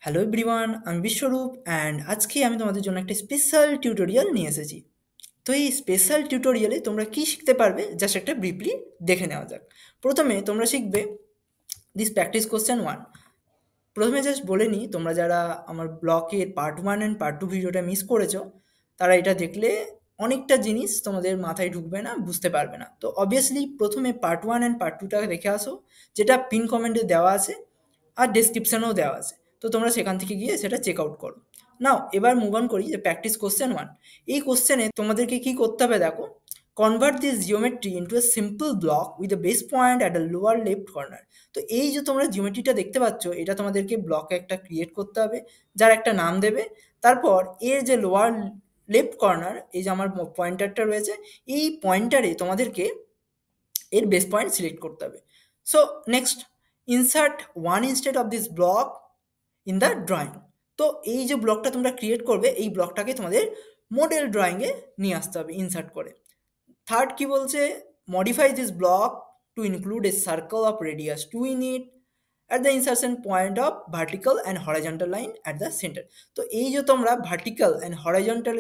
Hello everyone, আমি বিশ্বরূপ and আজকে আমি তোমাদের জন্য একটা স্পেশাল টিউটোরিয়াল নিয়ে এসেছি। তো এই স্পেশাল টিউটোরিয়ালে তোমরা কি শিখতে পারবে জাস্ট একটা ব্রিফলি দেখে নেওয়া যাক। প্রথমে তোমরা শিখবে দিস প্র্যাকটিস কোশ্চেন ওয়ান। প্রথমে জাস্ট বলে নিই, তোমরা যারা আমার ব্লকের part one and part two ভিডিওটা মিস করেছো তারা এটা দেখলে অনেকটা জিনিস তোমাদের মাথায় ঢুকবে না, বুঝতে পারবে না। তো অবভিয়াসলি প্রথমে পার্ট ওয়ান অ্যান্ড পার্ট টুটা দেখে আসো, যেটা পিন কমেন্টে দেওয়া আছে আর ডেসক্রিপশানেও দেওয়া আছে। তো তোমরা সেখান থেকে গিয়ে সেটা চেক আউট করো। নাও এবার মুভ অন করি যে প্র্যাকটিস কোশ্চেন ওয়ান। এই কোশ্চেনে তোমাদেরকে কি করতে হবে দেখো, convert this geometry into a simple block with a base point at the lower left corner. তো এই যে তোমরা জিওমেট্রিটা দেখতে পাচ্ছ, এটা তোমাদেরকে ব্লকে একটা ক্রিয়েট করতে হবে, যার একটা নাম দেবে। তারপর এর যে লোয়ার লেফট কর্নার, এই যে আমার পয়েন্টারটা রয়েছে, এই পয়েন্টারে তোমাদেরকে এর বেস পয়েন্ট সিলেক্ট করতে হবে। So next, insert one instead of this block in the drawing. তো এই যে ব্লকটা তোমরা ক্রিয়েট করবে, এই ব্লকটাকে তোমাদের মডেল ড্রয়িংয়ে নিয়ে আসতে হবে ইনসার্ট করে। থার্ড কি বলছে, modify this block two include A circle of radius 2 in it at the insertion point of vertical and horizontal line at the center। তো এই যে তোমরা ভার্টিক্যাল অ্যান্ড হরাইজন্টাল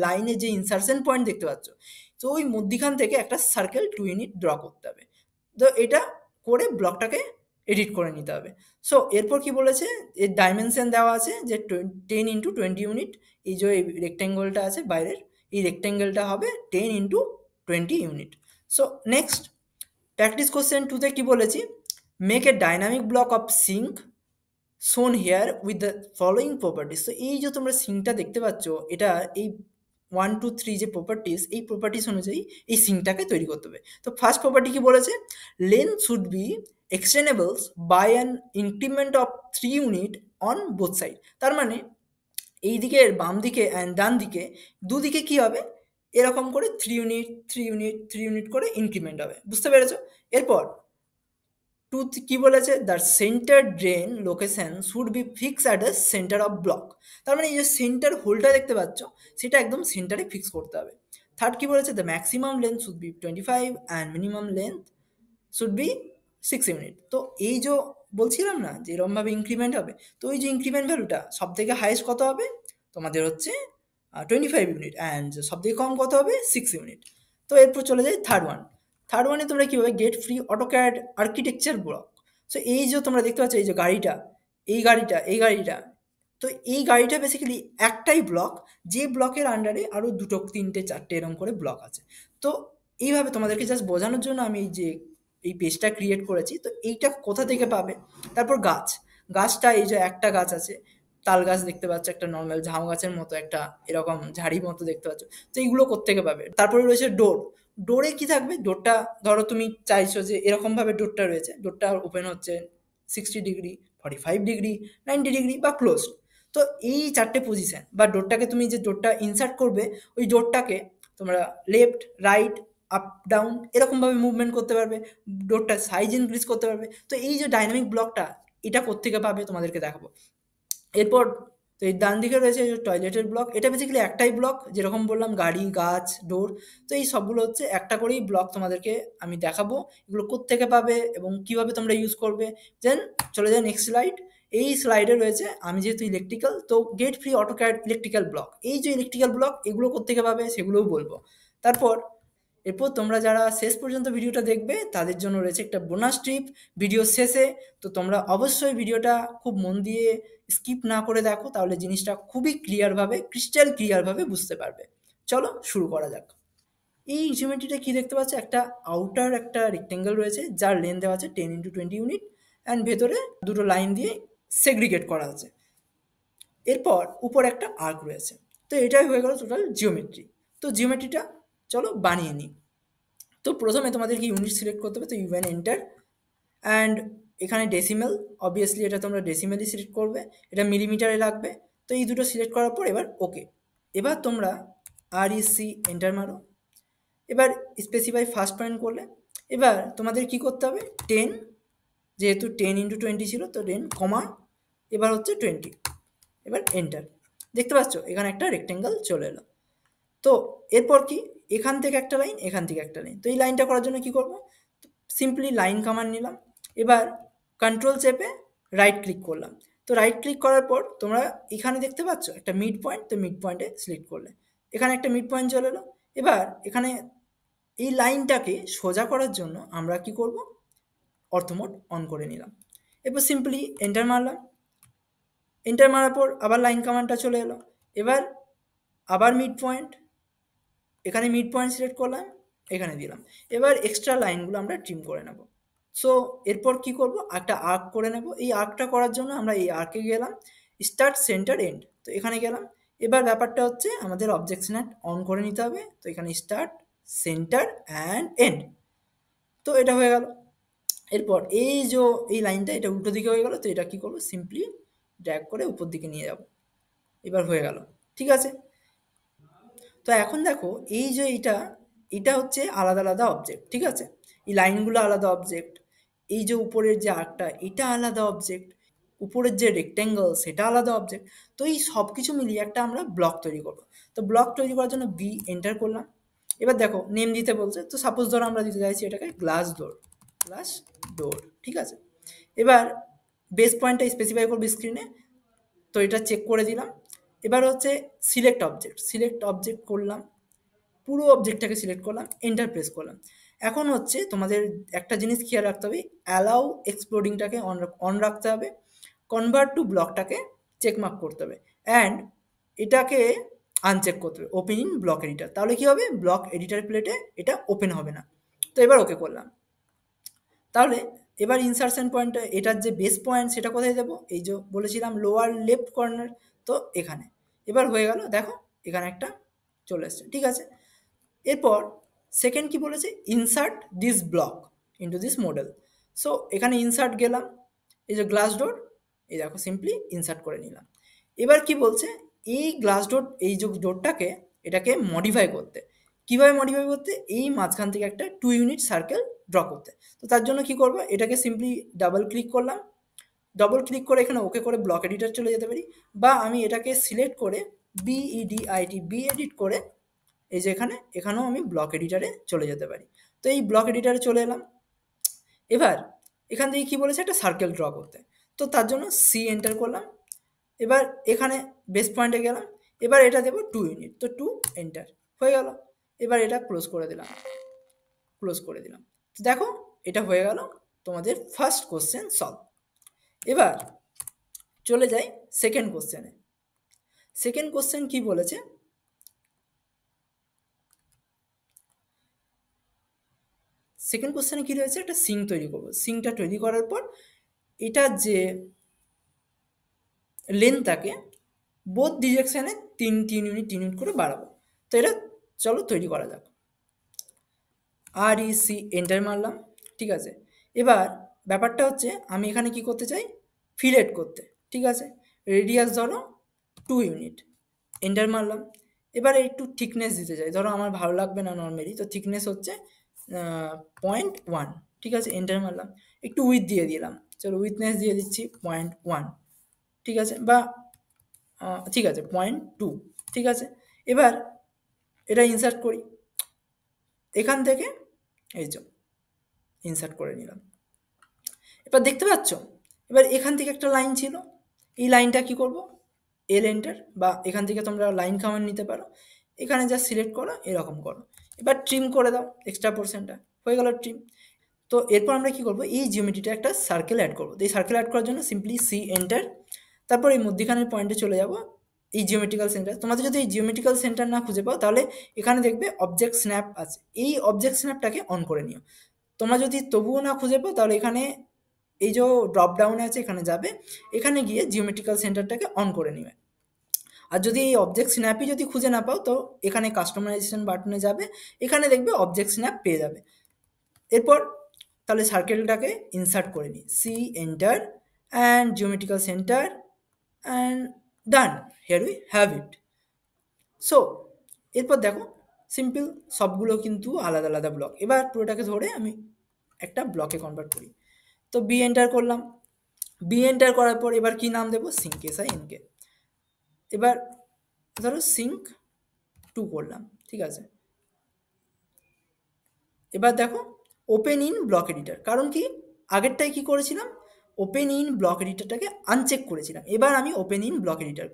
লাইনে যে ইনসার্শন পয়েন্ট দেখতে পাচ্ছ, তো ওই মধ্যিখান থেকে একটা সার্কেল 2 ইউনিট ড্র করতে হবে। তো এটা করে ব্লকটাকে এডিট করে নিতে হবে। সো এরপর কি বলেছে, এর ডাইমেনশন দেওয়া আছে যে 10 × 20 ইউনিট। এই যে এই রেক্ট্যাঙ্গলটা আছে বাইরের, এই রেক্ট্যাঙ্গেলটা হবে 10 × 20 unit. So next, practice question টুতে কি বলেছি, make a dynamic block of sink shown here with the following properties. তো এই যে তোমরা সিঙ্কটা দেখতে পাচ্ছ, এটা এই 1 2 3 যে প্রপার্টিস, এই প্রপার্টিস অনুযায়ী এই সিঙ্কটাকে তৈরি করতে হবে। তো ফার্স্ট প্রপার্টি কি বলেছে, length should be extendables by an increment of 3 unit on both side. তার মানে এই দিকের বাম দিকে অ্যান্ড ডান দিকে দুদিকে কি হবে, এরকম করে 3 ইউনিট 3 ইউনিট 3 ইউনিট করে ইনক্রিমেন্ট হবে। বুঝতে পেরেছো? এরপর টু কি বলেছে, the centre drain location should be fix at the centre of block. তার মানে এই যে সেন্টার হোলটা দেখতে পাচ্ছ, সেটা একদম সেন্টারে ফিক্স করতে হবে। থার্ড কি বলেছে, the maximum length should B 25 and minimum length should B 6 unit. তো এই যে বলছিলাম না যে এরমভাবে ইনক্রিমেন্ট হবে, তো ওই যে ইনক্রিমেন্ট ভ্যালুটা সব থেকে হাইয়েস্ট কত হবে তোমাদের হচ্ছে 25 ইউনিট, অ্যান্ড সব থেকে কম কত হবে 6 ইউনিট। তো এরপর চলে যায় থার্ড ওয়ান। থার্ড ওয়ানে তোমরা কীভাবে gate free AutoCAD architecture block. So এই যে তোমরা দেখতে পাচ্ছ এই যে গাড়িটা, এই গাড়িটা, তো এই গাড়িটা বেসিক্যালি একটাই ব্লক, যে ব্লকের আন্ডারে আরও দুটো তিনটে চারটে এরকম করে ব্লক আছে। তো এইভাবে তোমাদেরকে জাস্ট বোঝানোর জন্য আমি এই যে এই পেজটা ক্রিয়েট করেছি। তো এইটা কোথা থেকে পাবে, তারপর গাছটা এই যে একটা গাছ আছে, তাল গাছ দেখতে পাচ্ছ, একটা নর্মাল ঝাউ গাছের মতো একটা এরকম ঝাড়ি মতো দেখতে পাচ্ছ। তো এইগুলো কোত্থেকে পাবে। তারপরে রয়েছে ডোরে কি থাকবে, ডোরটা ধরো তুমি চাইছো যে এরকমভাবে ডোরটা রয়েছে, ডোরটা ওপেন হচ্ছে 60 ডিগ্রি, 45 ডিগ্রি, 90 ডিগ্রি বা ক্লোজ। তো এই চারটে পজিশন বা ডোরটাকে তুমি যে ডোরটা ইনসার্ট করবে, ওই ডোরটাকে তোমরা লেফট রাইট আপ ডাউন এরকমভাবে মুভমেন্ট করতে পারবে, ডোরটার সাইজ ইনক্রিজ করতে পারবে। তো এই যে ডাইনামিক ব্লকটা, এটা কোত্থেকে পাবে তোমাদেরকে দেখাবো। এরপর তো এই ডান দিকে রয়েছে যে টয়লেটের ব্লক, এটা বেসিক্যালি একটাই ব্লক, যেরকম বললাম গাড়ি, গাছ, ডোর। তো এই সবগুলো হচ্ছে একটা করেই ব্লক, তোমাদেরকে আমি দেখাবো এগুলো কোত্থেকে পাবে এবং কিভাবে তোমরা ইউজ করবে। দেন চলে যায় নেক্সট স্লাইড। এই স্লাইডে রয়েছে, আমি যেহেতু ইলেকট্রিক্যাল, তো gate free AutoCAD electrical block. এই যে ইলেকট্রিক্যাল ব্লক, এগুলো কোত্থেকে পাবে সেগুলোও বলবো। তারপর এরপর তোমরা যারা শেষ পর্যন্ত ভিডিওটা দেখবে তাদের জন্য রয়েছে একটা বোনাস ট্রিপ ভিডিও শেষে। তো তোমরা অবশ্যই ভিডিওটা খুব মন দিয়ে স্কিপ না করে দেখো, তাহলে জিনিসটা খুবই ক্লিয়ারভাবে, ক্রিস্টাল ক্লিয়ারভাবে বুঝতে পারবে। চলো শুরু করা যাক। এই জিওমেট্রিটা কি দেখতে পাচ্ছ, একটা আউটার একটা রেক্টেঙ্গেল রয়েছে, যার লেন্থ দেওয়া আছে 10 × 20 ইউনিট, অ্যান্ড ভেতরে দুটো লাইন দিয়ে সেগ্রিগেট করা আছে। এরপর উপরে একটা আর্ক রয়েছে। তো এটাই হয়ে গেল টোটাল জিওমেট্রি। তো জিওমেট্রিটা চলো বানিয়ে নিই। তো প্রথমে তোমাদেরকে ইউনিট সিলেক্ট করতে হবে, তো ইউএন এন্টার, অ্যান্ড এখানে ডেসিমেল, অবভিয়াসলি এটা তোমরা ডেসিমেলই সিলেক্ট করবে, এটা মিলিমিটারে লাগবে। তো এই দুটো সিলেক্ট করার পর এবার ওকে। এবার তোমরা REC এন্টার মারো। এবার স্পেসিফাই ফার্স্ট পয়েন্ট করলে এবার তোমাদের কি করতে হবে, 10, যেহেতু 10 × 20 ছিল, তো 10 কমা এবার হচ্ছে 20, এবার এন্টার। দেখতে পাচ্ছ এখানে একটা রেক্টেঙ্গেল চলে এলো। তো এরপর কি, এখান থেকে একটা লাইন, এখান থেকে একটা লাইন। তো এই লাইনটা করার জন্য কি করব, সিম্পলি লাইন কমান্ড নিলাম। এবার কন্ট্রোল চেপে রাইট ক্লিক করলাম। তো তো রাইট ক্লিক করার পর তোমরা এখানে দেখতে পাচ্ছ একটা মিড পয়েন্ট, তো মিড পয়েন্টে সিলেক্ট করলে এখানে একটা মিড পয়েন্ট চলে এলো। এবার এখানে এই লাইনটাকে সোজা করার জন্য আমরা কি করব, অর্থমোড অন করে নিলাম। এরপর সিম্পলি এন্টার মারলাম। এন্টার মারার পর আবার লাইন কমান্ডটা চলে এলো। এবার আবার মিড পয়েন্ট, এখানে মিড পয়েন্ট সিলেক্ট করলাম, এখানে দিলাম। এবার এক্সট্রা লাইনগুলো আমরা ট্রিম করে নেব। সো এরপর কি করব, একটা আর্ক করে নেব। এই আর্কটা করার জন্য আমরা এই আর্কে গেলাম, স্টার্ট সেন্টার এন্ড, তো এখানে গেলাম। এবার ব্যাপারটা হচ্ছে আমাদের অবজেক্ট স্ন্যাপ অন করে নিতে হবে। তো এখানে স্টার্ট সেন্টার অ্যান্ড এন্ড, তো এটা হয়ে গেল। এরপর এই লাইনটা এটা উল্টো দিকে হয়ে গেল, তো এটা কি করব, সিম্পলি ড্র্যাগ করে উপর দিকে নিয়ে যাব। এবার হয়ে গেল, ঠিক আছে। তো এখন দেখো এই যে এটা হচ্ছে আলাদা আলাদা অবজেক্ট, ঠিক আছে। এই লাইনগুলো আলাদা অবজেক্ট, এই যে উপরের যে আর্কটা এটা আলাদা অবজেক্ট, উপরের যে রেক্ট্যাঙ্গল সেটা আলাদা অবজেক্ট। তো এই সব কিছু মিলিয়ে একটা আমরা ব্লক তৈরি করবো। তো ব্লক তৈরি করার জন্য বি এন্টার করলাম। এবার দেখো নেম দিতে বলছে, তো সাপোজ ধরো আমরা দিতে চাইছি এটাকে গ্লাস ডোর, গ্লাস ডোর, ঠিক আছে। এবার বেস পয়েন্টটা স্পেসিফাই করবো স্ক্রিনে, তো এটা চেক করে দিলাম। এবার হচ্ছে সিলেক্ট অবজেক্ট করলাম, পুরো অবজেক্টটাকে সিলেক্ট করলাম, এন্টার প্রেস করলাম। এখন হচ্ছে তোমাদের একটা জিনিস খেয়াল রাখতে হবে, অ্যালাউ এক্সপ্লোডিংটাকে অন রাখতে হবে, কনভার্ট টু ব্লকটাকে চেকমার্ক করতে হবে, অ্যান্ড এটাকে আনচেক করতে হবে, ওপেন ইন ব্লক এডিটার। তাহলে কি হবে, ব্লক এডিটার প্লেটে এটা ওপেন হবে না। তো এবার ওকে করলাম। তাহলে এবার ইনসারশন পয়েন্টটা, এটার যে বেস পয়েন্ট সেটা কোথায় দেবো, এই যে বলেছিলাম লোয়ার লেফট কর্নার, তো এখানে। এবার হয়ে গেল, দেখো এখানে একটা চলে এসছে, ঠিক আছে। এরপর সেকেন্ড কি বলেছে, insert this block into this model. So এখানে ইনসার্ট গেলাম, এই যে গ্লাস ডোর, এই দেখো সিম্পলি ইনসার্ট করে নিলাম। এবার কি বলছে, এই গ্লাস ডোর, এই যে ডোরটাকে এটাকে মডিফাই করতে, কিভাবে মডিফাই করতে, এই মাঝখান থেকে একটা 2 ইউনিট সার্কেল ড্র করতে। তো তার জন্য কি করবো, এটাকে সিম্পলি ডাবল ক্লিক করলাম, ডবল ক্লিক করে এখানে ওকে করে ব্লক এডিটার চলে যেতে পারি, বা আমি এটাকে সিলেক্ট করে বি এডিট করে এই যে এখানেও আমি ব্লক এডিটারে চলে যেতে পারি। তো এই ব্লক এডিটারে চলে এলাম। এবার এখান থেকে কি বলেছে, একটা সার্কেল ড্র করতে, তো তার জন্য সি এন্টার করলাম। এবার এখানে বেস পয়েন্টে গেলাম, এবার এটা দেবো 2 ইউনিট, তো 2 এন্টার হয়ে গেল। এবার এটা ক্লোজ করে দিলাম। তো দেখো এটা হয়ে গেল তোমাদের ফার্স্ট কোশ্চেন সলভ। এবার চলে যাই সেকেন্ড কোশ্চেনে। সেকেন্ড কোশ্চেন কি বলেছে, সেকেন্ড কোশ্চেনে কী রয়েছে, একটা সিঙ্ক তৈরি করবো। সিঙ্কটা তৈরি করার পর এটার যে লেন্থটাকে বোথ ডিরেকশানে 3 ইউনিট করে বাড়াবো। তো এটা চলো তৈরি করা যাক। REC এন্টার মারলাম, ঠিক আছে। এবার ব্যাপারটা হচ্ছে আমি এখানে কি করতে চাই, ফিলেট করতে, ঠিক আছে। রেডিয়াস ধরো 2 ইউনিট, এন্টার মারলাম। এবার একটু থিকনেস দিতে চাই, ধরো আমার ভালো লাগবে না নর্মালি, তো থিকনেস হচ্ছে 0.1, ঠিক আছে, এন্টার মারলাম। একটু উইথ দিয়ে দিলাম, চলো উইথনেস দিয়ে দিচ্ছি 0.1, ঠিক আছে, বা ঠিক আছে 0.2, ঠিক আছে। এবার এটা ইনসার্ট করি, এখান থেকে এই যে ইনসার্ট করে নিলাম। এবার দেখতে পাচ্ছ, এবার এখান থেকে একটা লাইন ছিল, এই লাইনটা কি করব, এল এন্টার, বা এখান থেকে তোমরা লাইন কমান্ড নিতে পারো, এখানে যা সিলেক্ট করো এরকম করো। এবার ট্রিম করে দাও এক্সট্রা পোর্শনটা, হয়ে গেল ট্রিম। তো এরপর আমরা কি করব, এই জিওমেট্রিটা একটা সার্কেল অ্যাড করবো। তো এই সার্কেল অ্যাড করার জন্য সিম্পলি সি এন্টার, তারপর এই মধ্যখানের পয়েন্টে চলে যাব, এই জিওমেট্রিক্যাল সেন্টার। তোমাদের যদি এই জিওমেট্রিক্যাল সেন্টার না খুঁজে পাও, তাহলে এখানে দেখবে অবজেক্ট স্ন্যাপ আছে, এই অবজেক্ট স্ন্যাপটাকে অন করে নিও। তোমরা যদি তবুও না খুঁজে পাও, তাহলে এখানে এই যে ড্রপ ডাউনে আছে এখানে যাবে, এখানে গিয়ে জিওমেট্রিক্যাল সেন্টারটাকে অন করে নিবে। আর যদি এই অবজেক্ট স্ন্যাপই যদি খুঁজে না পাও, তো এখানে কাস্টমাইজেশন বাটনে যাবে, এখানে দেখবে অবজেক্ট স্ন্যাপ পেয়ে যাবে। এরপর তাহলে সার্কেলটাকে ইনসার্ট করে নিই, centre and geometrical centre and done, here we have it. So এরপর দেখো সিম্পল সবগুলো কিন্তু আলাদা আলাদা ব্লক। এবার পুরোটাকে ধরে আমি একটা ব্লকে কনভার্ট করি। তো বি এন্টার করলাম, বি এন্টার করার পর এবার কি নাম দেবো, সিঙ্ক SINK। এবার ধরো সিঙ্ক 2 করলাম, ঠিক আছে। এবার দেখো ওপেন ইন ব্লক এডিটার, কারণ কি আগেরটাই কি করেছিলাম, ওপেন ইন ব্লক এডিটরটাকে আনচেক করেছিলাম। এবার আমি ওপেন ইন ব্লক এডিটর,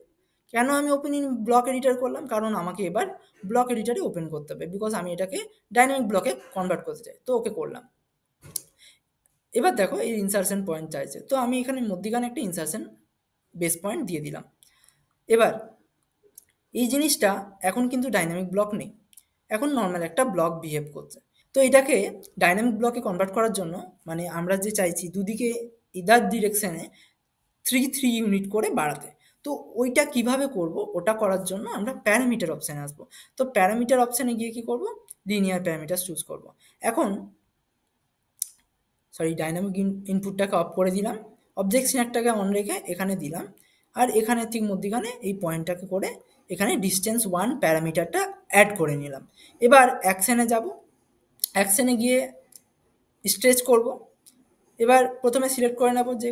কেন আমি ওপেন ইন ব্লক এডিটর করলাম? কারণ আমাকে এবার ব্লক এডিটরে ওপেন করতে হবে, বিকজ আমি এটাকে ডাইনামিক ব্লকে কনভার্ট করতে চাই। তো ওকে করলাম। এবার দেখো এই ইনসারশন পয়েন্ট চাইছে, তো আমি এখানে মধ্যিখানে একটা ইনসারশন বেস পয়েন্ট দিয়ে দিলাম। এবার এই জিনিসটা এখন কিন্তু ডাইনামিক ব্লক নেই, এখন নর্মাল একটা ব্লক বিহেভ করছে। তো এটাকে ডাইনামিক ব্লকে কনভার্ট করার জন্য, মানে আমরা যে চাইছি দুদিকে ইদার ডিরেকশানে 3 ইউনিট করে বাড়াতে, তো ওইটা কিভাবে করব? ওটা করার জন্য আমরা প্যারামিটার অপশানে আসবো। তো প্যারামিটার অপশানে গিয়ে কি করব? লিনিয়ার প্যারামিটার চুজ করব। এখন ডাইনামিক ইনপুটটাকে অফ করে দিলাম, অবজেক্ট সিনারটাকে অন রেখে এখানে দিলাম, আর এখানে ঠিক মধ্যিখানে এই পয়েন্টটাকে করে এখানে ডিস্টেন্স 1 প্যারামিটারটা অ্যাড করে নিলাম। এবার অ্যাকশানে যাব, অ্যাকশানে গিয়ে স্ট্রেচ করব। এবার প্রথমে সিলেক্ট করে নেব যে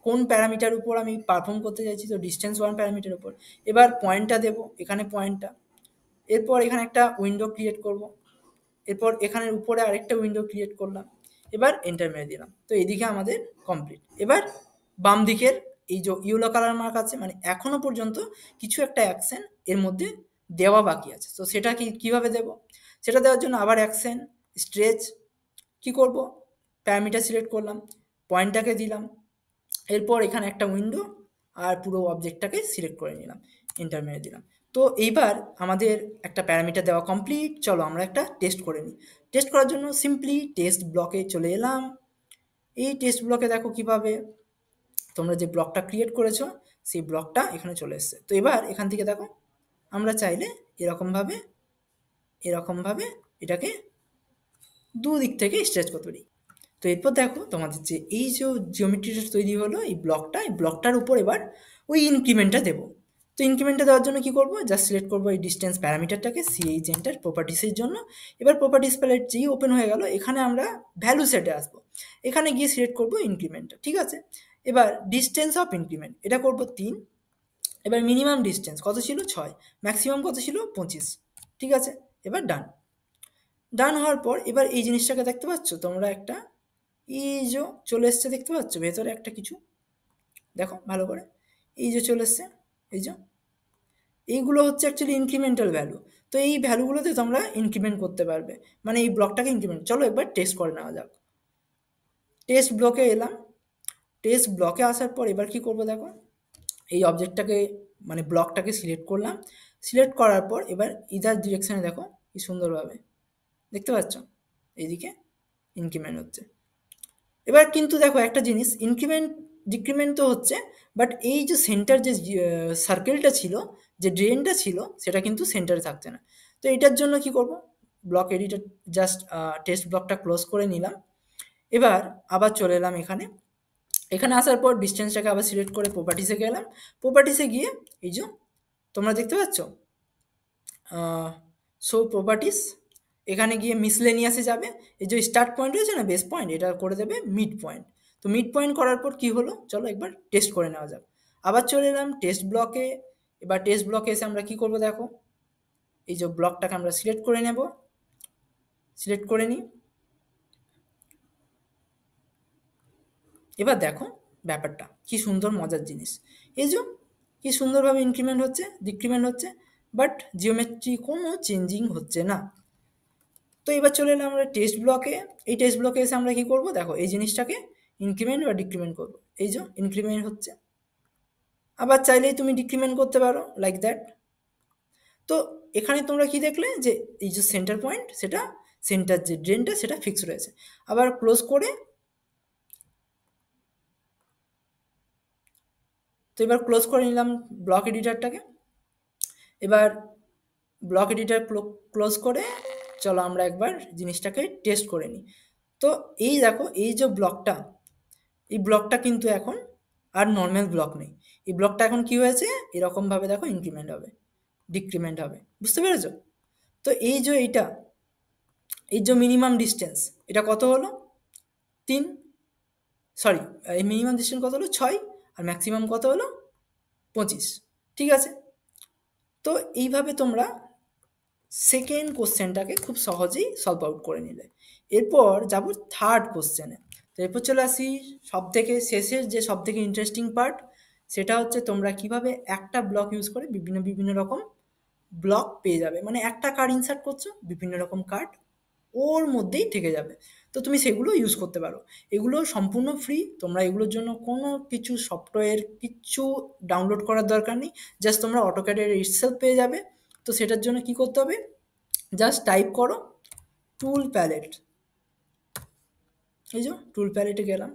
কোন প্যারামিটার উপর আমি পারফর্ম করতে চাইছি, তো ডিস্টেন্স 1 প্যারামিটার উপর। এবার পয়েন্টটা দেব, এখানে পয়েন্টটা। এরপর এখানে একটা উইন্ডো ক্রিয়েট করব, এরপর এখানের উপরে আরেকটা উইন্ডো ক্রিয়েট করলাম, এবার এন্টার মেরে দিলাম। তো এইদিকে আমাদের কমপ্লিট। এবার বাম দিকের এই যে ইয়েলো কালার মার্ক আছে, মানে এখনো পর্যন্ত কিছু একটা অ্যাকশন এর মধ্যে দেওয়া বাকি আছে। তো সেটা কীভাবে দেব? সেটা দেওয়ার জন্য আবার অ্যাকশন স্ট্রেচ, কি করব? প্যারামিটার সিলেক্ট করলাম, পয়েন্টটাকে দিলাম, এরপর এখানে একটা উইন্ডো আর পুরো অবজেক্টটাকে সিলেক্ট করে নিলাম, এন্টার মেরে দিলাম। তো এইবার আমাদের একটা প্যারামিটার দেওয়া কমপ্লিট। চলো আমরা একটা টেস্ট করে নিই। টেস্ট করার জন্য সিম্পলি টেস্ট ব্লকে চলে এলাম। এই টেস্ট ব্লকে দেখো কিভাবে তোমরা যে ব্লকটা ক্রিয়েট করেছো সেই ব্লকটা এখানে চলে এসছে। তো এবার এখান থেকে দেখো আমরা চাইলে এরকমভাবে এটাকে দুদিক থেকে স্ট্রেচ করতে পারি। তো এরপর দেখো তোমাদের যে এই যে জিওমেট্রিটা তৈরি হলো, এই ব্লকটার উপর এবার ওই ইনক্রিমেন্টটা দেবো। তো ইনক্রিমেন্টটা দেওয়ার জন্য কি করব? জাস্ট সিলেক্ট করবো এই ডিস্টেন্স প্যারামিটারটাকে সিএইচ এন্টার প্রপার্টিসের জন্য। এবার প্রপার্টিস প্যালেট যেই ওপেন হয়ে গেল, এখানে আমরা ভ্যালু সেটে আসবো, এখানে গিয়ে সিলেক্ট করবো ইনক্রিমেন্টটা, ঠিক আছে। এবার ডিস্টেন্স অফ ইনক্রিমেন্ট এটা করবো 3। এবার মিনিমাম ডিস্টেন্স কত ছিল? 6। ম্যাক্সিমাম কত ছিল? 25। ঠিক আছে, এবার ডান হওয়ার পর এবার এই জিনিসটাকে দেখতে পাচ্ছ তোমরা, একটা এই যে চলে এসছে দেখতে পাচ্ছ ভেতরে একটা কিছু, দেখো ভালো করে, এই যে চলে এসছে, এই যে এইগুলো হচ্ছে অ্যাকচুয়ালি ইনক্রিমেন্টাল ভ্যালু। তো এই ভ্যালুগুলোতে তোমরা ইনক্রিমেন্ট করতে পারবে, মানে এই ব্লকটাকে ইনক্রিমেন্ট। চলো একবার টেস্ট করে নেওয়া যাক। টেস্ট ব্লকে এলাম, টেস্ট ব্লকে আসার পর এবার কি করব দেখো, এই অবজেক্টটাকে মানে ব্লকটাকে সিলেক্ট করলাম, সিলেক্ট করার পর এবার ইদার ডিরেকশানে দেখো কি সুন্দরভাবে দেখতে পাচ্ছ এইদিকে ইনক্রিমেন্ট হচ্ছে। এবার কিন্তু দেখো একটা জিনিস, ইনক্রিমেন্ট ডিক্রিমেন্ট তো হচ্ছে, বাট এই যে সেন্টার যে সার্কেলটা ছিল, যে ড্রেনটা ছিল, সেটা কিন্তু সেন্টারে থাকছে না। তো এটার জন্য কি করব? ব্লক এডিটর জাস্ট টেস্ট ব্লকটা ক্লোজ করে নিলাম। এবার আবার চলে এলাম এখানে, এখানে আসার পর ডিস্টেন্সটাকে আবার সিলেক্ট করে প্রপার্টিসে গেলাম। প্রপার্টিসে গিয়ে এই যে তোমরা দেখতে পাচ্ছ শো প্রপার্টিস, এখানে গিয়ে মিসলেনিয়াসে যাবে, এই যে স্টার্ট পয়েন্ট রয়েছে না, বেস পয়েন্ট, এটা করে দেবে মিড পয়েন্ট। তো মিড পয়েন্ট করার পর কি হলো চলো একবার টেস্ট করে নেওয়া যাক। আবার চলে এলাম টেস্ট ব্লকে। এবার টেস্ট ব্লকে এসে আমরা কি করব দেখো, এই যে ব্লকটাকে আমরা সিলেক্ট করে নেব, সিলেক্ট করে নিই। এবার দেখো ব্যাপারটা কি সুন্দর মজার জিনিস, এই যে কি সুন্দরভাবে ইনক্রিমেন্ট হচ্ছে, ডিক্রিমেন্ট হচ্ছে, বাট জিওমেট্রি কোনো চেঞ্জিং হচ্ছে না। তো এবার চলে এলাম আমরা টেস্ট ব্লকে। এই টেস্ট ব্লকে এসে আমরা কি করব দেখো, এই জিনিসটাকে ইনক্রিমেন্ট বা ডিক্রিমেন্ট করব। এই যে ইনক্রিমেন্ট হচ্ছে, আবার চাইলেই তুমি ডিক্রিমেন্ট করতে পারো লাইক দ্যাট। তো এখানে তোমরা কি দেখলে যে এই যে সেন্টার পয়েন্ট, সেটা সেন্টার যে ড্রেনটা সেটা ফিক্স রয়েছে। আবার ক্লোজ করে, তো এবার ক্লোজ করে নিলাম ব্লক এডিটরটাকে। এবার ব্লক এডিটর ক্লোজ করে চলো আমরা একবার জিনিসটাকে টেস্ট করে নিই। তো এই দেখো এই যে ব্লকটা, এই ব্লকটা কিন্তু এখন আর নর্মাল ব্লক নেই। এই ব্লকটা এখন কি হয়েছে, এরকমভাবে দেখো ইনক্রিমেন্ট হবে, ডিক্রিমেন্ট হবে, বুঝতে পেরেছো? তো এই যে মিনিমাম ডিস্টেন্স, এটা কত হলো? 3, এই মিনিমাম ডিস্টেন্স কত হলো? 6, আর ম্যাক্সিমাম কত হলো? 25। ঠিক আছে, তো এইভাবে তোমরা সেকেন্ড কোশ্চেনটাকে খুব সহজেই সলভ আউট করে নিলে। এরপর যাব থার্ড কোশ্চেনে। তো এরপর চলে আসি সবথেকে শেষের যে সবথেকে ইন্টারেস্টিং পার্ট, সেটা হচ্ছে তোমরা কিভাবে একটা ব্লক ইউজ করে বিভিন্ন বিভিন্ন রকম ব্লক পেয়ে যাবে। মানে একটা কার্ড ইনসার্ট করছো, বিভিন্ন রকম কার্ড ওর মধ্যেই থেকে যাবে। তো তুমি সেগুলো ইউজ করতে পারো। এগুলো সম্পূর্ণ ফ্রি, তোমরা এগুলোর জন্য কোনো কিছু সফটওয়্যার কিচ্ছু ডাউনলোড করার দরকার নেই। জাস্ট তোমরা অটোক্যাডের ইটসেলফ পেয়ে যাবে। তো সেটার জন্য কি করতে হবে, জাস্ট টাইপ করো টুল প্যালেট। এই যে টুল প্যালেটে গেলাম।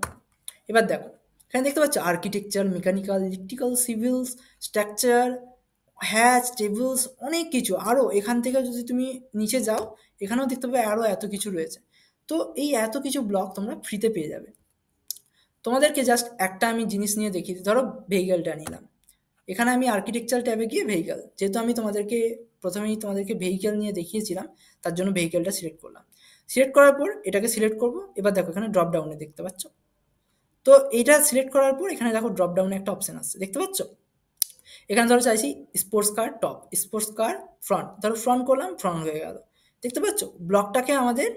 এবার দেখো এখানে দেখতে পাচ্ছ architecture, mechanical, electrical, civils, structure, hatch, tables, অনেক কিছু। আরও এখান থেকে যদি তুমি নিচে যাও, এখানেও দেখতে পাবে আরও এত কিছু রয়েছে। তো এই এত কিছু ব্লক তোমরা ফ্রিতে পেয়ে যাবে। তোমাদেরকে জাস্ট একটা আমি জিনিস নিয়ে দেখিয়ে দিই। ধরো ভেহিক্যালটা নিলাম, এখানে আমি আর্কিটেকচার ট্যাবে গিয়ে ভেহিক্যাল, যেহেতু আমি তোমাদেরকে প্রথমেই তোমাদেরকে ভেহিক্যাল নিয়ে দেখিয়েছিলাম, তার জন্য ভেহিক্যালটা সিলেক্ট করলাম। সিলেক্ট করার পর এটাকে সিলেক্ট করব। এবার দেখো এখানে ড্রপ ডাউনে দেখতে পাচ্ছ। তো এইটা সিলেক্ট করার পর এখানে দেখো ড্রপ ডাউনে একটা অপশন আসছে, দেখতে পাচ্ছ? এখানে ধরো চাইছি sports car top, sports car front. ধরো ফ্রন্ট করলাম, ফ্রন্ট হয়ে গেল। দেখতে পাচ্ছ ব্লকটাকে আমাদের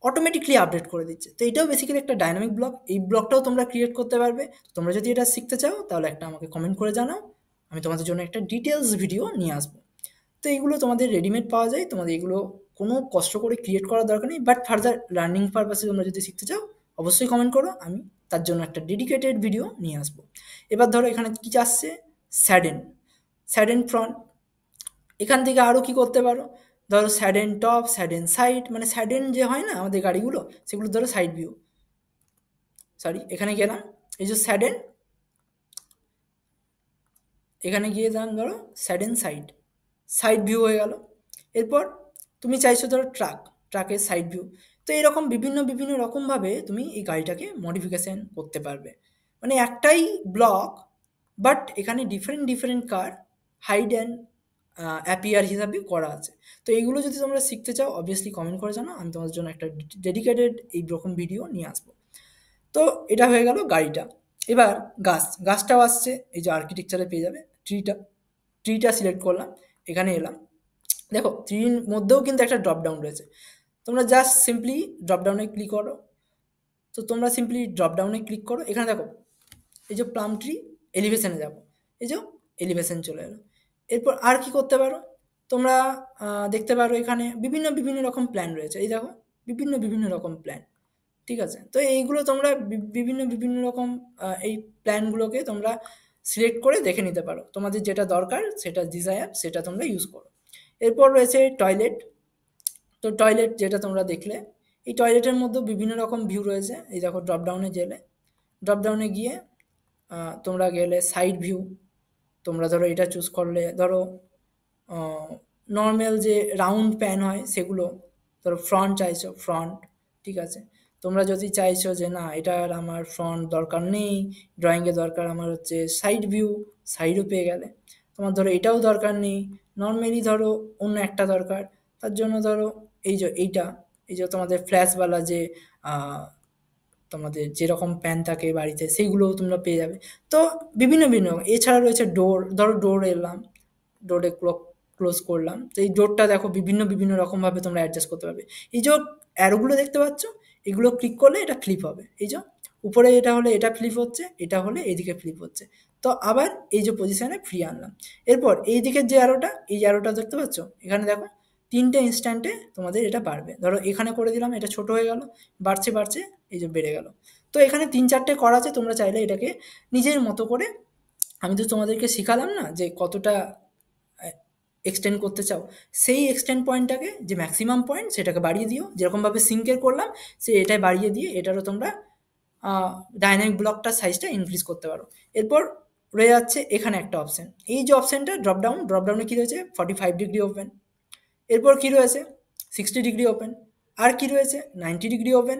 অটোমেটিকলি আপডেট করে দিচ্ছে। তো এটাও বেসিক্যালি একটা ডাইনামিক ব্লক। এই ব্লকটাও তোমরা ক্রিয়েট করতে পারবে। তোমরা যদি এটা শিখতে চাও তাহলে একটা আমাকে কমেন্ট করে জানাও, আমি তোমাদের জন্য একটা ডিটেলস ভিডিও নিয়ে আসবো। তো এইগুলো তোমাদের রেডিমেড পাওয়া যায়, তোমাদের এগুলো কোনো কষ্ট করে ক্রিয়েট করার দরকার নেই। বাট ফার্দার লার্নিং পারপাসে তোমরা যদি শিখতে চাও অবশ্যই কমেন্ট করো, আমি তার জন্য একটা ডেডিকেটেড ভিডিও নিয়ে আসবো। এবার ধরো এখানে কী আসছে, স্যাডেন, স্যাডেন ফ্রন্ট। এখান থেকে আরও কি করতে পারো, ধরো স্যাডেন টপ, স্যাডেন সাইড, মানে স্যাডেন যে হয় না আমাদের গাড়িগুলো, সেগুলো ধরো সাইড ভিউ। সরি, এখানে গেলাম, এই যে স্যাডেন, এখানে গিয়ে দাঁড়ান ধরো স্যাডেন সাইড, সাইড ভিউ হয়ে গেল। এরপর তুমি চাইছো ধরো ট্রাক, ট্রাকের সাইড ভিউ। তো এরকম বিভিন্ন বিভিন্ন রকমভাবে তুমি এই গাড়িটাকে মডিফিকেশান করতে পারবে। মানে একটাই ব্লক, বাট এখানে different different car hide and appear হিসাবে করা আছে। তো এইগুলো যদি তোমরা শিখতে চাও অবভিয়াসলি কমেন্ট করে জানো, আমি তোমাদের জন্য একটা ডেডিকেটেড এই রকম ভিডিও নিয়ে আসবো। তো এটা হয়ে গেল গাড়িটা। এবার গাছটাও আসছে, এই যে আর্কিটেকচারে পেয়ে যাবে ট্রিটা। ট্রিটা সিলেক্ট করলাম, এখানে এলাম। দেখো ট্রির মধ্যেও কিন্তু একটা ড্রপ ডাউন রয়েছে। তোমরা জাস্ট সিম্পলি ড্রপ ডাউনে ক্লিক করো। তো তোমরা সিম্পলি ড্রপ ডাউনে ক্লিক করো, এখানে দেখো এই যে প্লাম ট্রি, এলিভেশনে যাবো, এই যে এলিভেশন চলে এলো। এরপর আর কি করতে পারো, তোমরা দেখতে পারো এখানে বিভিন্ন বিভিন্ন রকম প্ল্যান রয়েছে। এই দেখো বিভিন্ন বিভিন্ন রকম প্ল্যান, ঠিক আছে? তো এইগুলো তোমরা বিভিন্ন বিভিন্ন রকম এই প্ল্যানগুলোকে তোমরা সিলেক্ট করে দেখে নিতে পারো। তোমাদের যেটা দরকার, সেটা ডিজায়ার, সেটা তোমরা ইউজ করো। এরপর রয়েছে টয়লেট। তো টয়লেট যেটা তোমরা দেখলে, এই টয়লেটের মধ্যেও বিভিন্ন রকম ভিউ রয়েছে। এই দেখো ড্রপ ডাউনে গেলে, ড্রপ ডাউনে গিয়ে তোমরা গেলে সাইড ভিউ। তোমরা ধরো এটা চুজ করলে, ধরো নর্মাল যে রাউন্ড প্যান হয় সেগুলো, ধরো ফ্রন্ট চাইছো, ফ্রন্ট, ঠিক আছে? তোমরা যদি চাইছো যে না এটার আমার ফ্রন্ট দরকার নেই, ড্রয়িংয়ে দরকার আমার হচ্ছে সাইড ভিউ, সাইডও পেয়ে গেলে। তোমার ধরো এটাও দরকার নেই, নর্মালি ধরো অন্য একটা দরকার, তার জন্য ধরো এই যে এইটা, এই যে তোমাদের ফ্ল্যাশওয়ালা যে তোমাদের যেরকম প্যান থাকে বাড়িতে, সেইগুলোও তোমরা পেয়ে যাবে। তো বিভিন্ন বিভিন্ন, এছাড়া রয়েছে ডোর। ধরো ডোর এলাম, ডোরে ক্লোজ করলাম। তো এই ডোরটা দেখো বিভিন্ন বিভিন্ন রকমভাবে তোমরা অ্যাডজাস্ট করতে পারবে। এই যে অ্যারোগুলো দেখতে পাচ্ছ, এগুলো ক্লিক করলে এটা ফ্লিপ হবে। এই যে উপরে এটা হলে এটা ফ্লিপ হচ্ছে, এটা হলে এইদিকে ফ্লিপ হচ্ছে। তো আবার এই যে পজিশনে ফ্রি আনলাম। এরপর এই দিকের যে অ্যারোটা, এই অ্যারোটা দেখতে পাচ্ছ, এখানে দেখো তিনটে ইনস্ট্যান্টে তোমাদের এটা বাড়বে। ধরো এখানে করে দিলাম, এটা ছোট হয়ে গেল, বাড়ছে বাড়ছে, এই যে বেড়ে গেল। তো এখানে ৩-৪টে করা আছে, তোমরা চাইলে এটাকে নিজের মতো করে, আমি তো তোমাদেরকে শিখালাম না যে কতটা এক্সটেন্ড করতে চাও, সেই এক্সটেন্ড পয়েন্টটাকে, যে ম্যাক্সিমাম পয়েন্ট, সেটাকে বাড়িয়ে দিও। যেরকমভাবে সিঙ্কের করলাম, সে এটাই বাড়িয়ে দিয়ে এটারও তোমরা ডাইনামিক ব্লকটার সাইজটা ইনক্রিজ করতে পারো। এরপর রয়ে যাচ্ছে এখানে একটা অপশান, এই যে অপশানটা ড্রপডাউন, ড্রপডাউনে কী রয়েছে 45 ডিগ্রি ওপেন। এরপর কী রয়েছে 60 ডিগ্রি ওপেন। আর কি রয়েছে 90 ডিগ্রি ওপেন।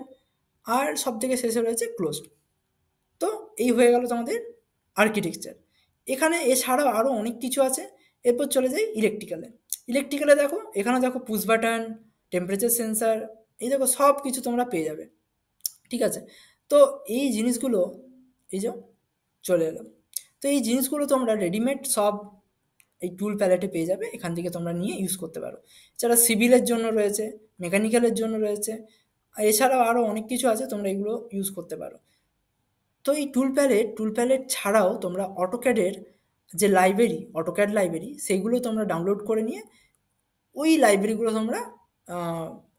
আর সব থেকে শেষে রয়েছে ক্লোজ। তো এই হয়ে গেল তোমাদের আর্কিটেকচার। এখানে এছাড়াও আরও অনেক কিছু আছে। এরপর চলে যাই ইলেকট্রিক্যালে। ইলেকট্রিক্যালে দেখো, এখানে দেখো পুশ বাটন, টেম্পারেচার সেন্সার, এই দেখো সব কিছু তোমরা পেয়ে যাবে, ঠিক আছে? তো এই জিনিসগুলো, এই যে চলে এলো। তো এই জিনিসগুলো তোমরা রেডিমেড সব এই টুল প্যালেটে পেয়ে যাবে, এখান থেকে তোমরা নিয়ে ইউজ করতে পারো। এছাড়া সিভিলের জন্য রয়েছে, মেকানিক্যালের জন্য রয়েছে, এছাড়াও আরও অনেক কিছু আছে, তোমরা এগুলো ইউজ করতে পারো। তো এই টুল প্যালেট ছাড়াও তোমরা অটোক্যাডের যে লাইব্রেরি, অটোক্যাড লাইব্রেরি, সেইগুলো তোমরা ডাউনলোড করে নিয়ে ওই লাইব্রেরিগুলো তোমরা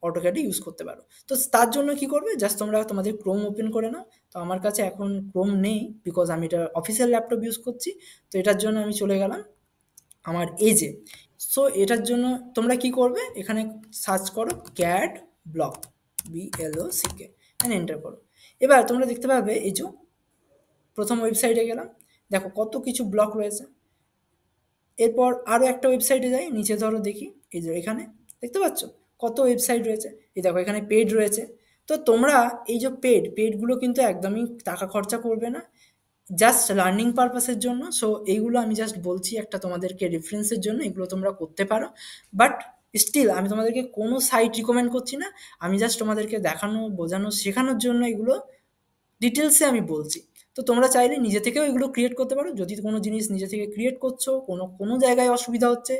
অটোক্যাডে ইউজ করতে পারো। তো তার জন্য কি করবে, জাস্ট তোমরা তোমাদের ক্রোম ওপেন করে নাও। তো আমার কাছে এখন ক্রোম নেই, বিকজ আমি এটা অফিসিয়াল ল্যাপটপ ইউজ করছি। তো এটার জন্য আমি চলে গেলাম আমার এজে। সো এটার জন্য তোমরা কি করবে, এখানে সার্চ করো ক্যাড ব্লক, BLOCK, এখানে এন্টার করো। এবার তোমরা দেখতে পাবে এই যে প্রথম ওয়েবসাইটে গেলাম, দেখো কত কিছু ব্লক রয়েছে। এরপর আরও একটা ওয়েবসাইটে যাই, নিচে ধরো দেখি, এই যে এখানে দেখতে পাচ্ছ কত ওয়েবসাইট রয়েছে। এই দেখো এখানে পেড রয়েছে। তো তোমরা এই যে পেডগুলো কিন্তু একদমই টাকা খরচা করবে না, জাস্ট লার্নিং পারপাসের জন্য। সো এইগুলো আমি জাস্ট বলছি একটা তোমাদেরকে রেফারেন্সের জন্য, এগুলো তোমরা করতে পারো। বাট স্টিল আমি তোমাদেরকে কোনো সাইট রিকমেন্ড করছি না, আমি জাস্ট তোমাদেরকে দেখানো, বোঝানো, শেখানোর জন্য এগুলো ডিটেলসে আমি বলছি। তো তোমরা চাইলে নিজে থেকেও এগুলো ক্রিয়েট করতে পারো। যদি কোনো জিনিস নিজে থেকে ক্রিয়েট করছো, কোনো জায়গায় অসুবিধা হচ্ছে,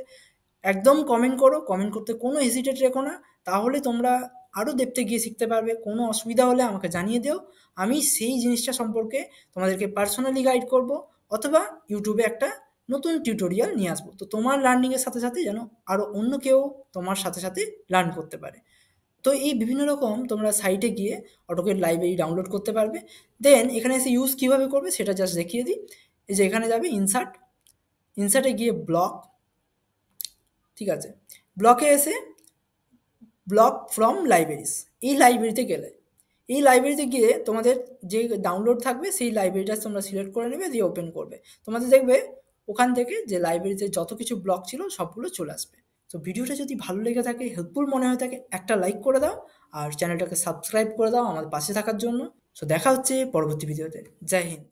একদম কমেন্ট করো, কমেন্ট করতে কোনো হেজিটেট রেখো না। তাহলে তোমরা আরও ডেপ্থে গিয়ে শিখতে পারবে। কোনো অসুবিধা হলে আমাকে জানিয়ে দিও, আমি সেই জিনিসটা সম্পর্কে তোমাদেরকে পার্সোনালি গাইড করব, অথবা ইউটিউবে একটা নতুন টিউটোরিয়াল নিয়ে আসবো। তো তোমার লার্নিংয়ের সাথে সাথে যেন আরও অন্য কেউ তোমার সাথে সাথে লার্ন করতে পারে। তো এই বিভিন্ন রকম তোমরা সাইটে গিয়ে অটোক্যাড লাইব্রেরি ডাউনলোড করতে পারবে। দেন এখানে এসে ইউজ কীভাবে করবে সেটা জাস্ট দেখিয়ে দিই। এই যে এখানে যাবে ইনসার্টে গিয়ে ব্লক, ঠিক আছে, ব্লকে এসে ব্লক ফ্রম লাইব্রেরিজ, এই লাইব্রেরিতে গেলে, এই লাইব্রেরিতে গিয়ে তোমাদের যে ডাউনলোড থাকবে সেই লাইব্রেরিটা তোমরা সিলেক্ট করে নেবে, দিয়ে ওপেন করবে। তোমাদের দেখবে ওখান থেকে যে লাইব্রেরিতে যত কিছু ব্লক ছিল সবগুলো চলে আসবে। তো ভিডিওটা যদি ভালো লেগে থাকে, হেল্পফুল মনে হয়ে থাকে, একটা লাইক করে দাও, আর চ্যানেলটাকে সাবস্ক্রাইব করে দাও আমার পাশে থাকার জন্য। সো দেখা হচ্ছে পরবর্তী ভিডিওতে। জয় হিন্দ।